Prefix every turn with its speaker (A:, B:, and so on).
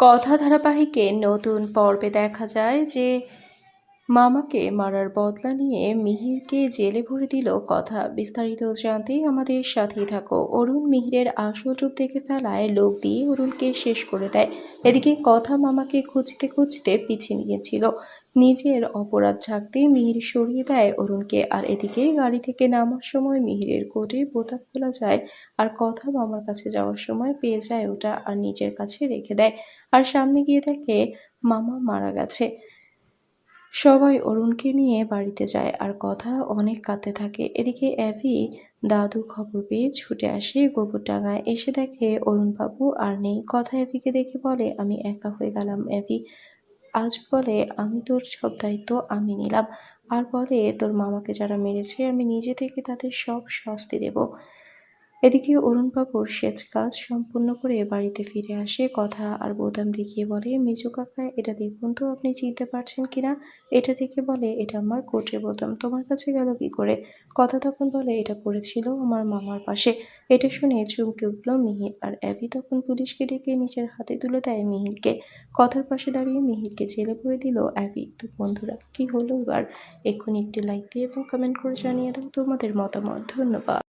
A: কথা ধারাবাহিকে নতুন পর্বে দেখা যায় যে মামাকে মারার বদলা নিয়ে মিহিরকে জেলে ভরে দিল কথা। বিস্তারিত জানতে আমাদের সাথেই থাকো। অরুণ মিহিরের আসল রূপ দেখে ফেলায় লোক দিয়ে অরুণকে শেষ করে দেয়। এদিকে কথা মামাকে খুঁজতে খুঁজতে পিছিয়ে নিয়েছিল, নিজের অপরাধ ঢাকতে মিহির সরিয়ে দেয় অরুণকে। আর এদিকে গাড়ি থেকে নামার সময় মিহিরের কোটের বোতাম খোলা যায়, আর কথা মামার কাছে যাওয়ার সময় পেয়ে যায় ওটা আর নিজের কাছে রেখে দেয়। আর সামনে গিয়ে দেখে মামা মারা গেছে। সবাই অরুণকে নিয়ে বাড়িতে যায় আর কথা অনেক কাঁদতে থাকে। এদিকে অ্যাভি দাদু খবর পেয়ে ছুটে আসে গোবরডাঙ্গায়। এসে দেখে অরুণবাবু আর নেই। কথা অ্যাভিকে দেখে বলে, আমি একা হয়ে গেলাম অ্যাভি। আজ বলে, আমি তোর সব দায়িত্ব আমি নিলাম। আর বলে, তোর মামাকে যারা মেরেছে আমি নিজে থেকে তাদের সব শাস্তি দেব। এদিকে অরুণবাবুর সেচ কাজ সম্পূর্ণ করে বাড়িতে ফিরে আসে কথা আর বোতাম দেখিয়ে বলে, মেজো কাকা এটা দেখুন তো আপনি চিনতে পারছেন কিনা। এটা দেখে বলে, এটা আমার কোটের বোতাম, তোমার কাছে গেল কি করে। কথা তখন বলে, এটা পড়েছিল আমার মামার পাশে। এটা শুনে চমকে উঠল মিহির, আর অ্যাভি তখন পুলিশকে ডেকে নিজের হাতে তুলে দেয় মিহিরকে। কথার পাশে দাঁড়িয়ে মিহিরকে জেলে ভরে দিল অ্যাভি। তো বন্ধুরা, কি হলো এবার? এক্ষুনি একটি লাইক দিয়ে এবং কমেন্ট করে জানিয়ে দাও তোমাদের মতামত। ধন্যবাদ।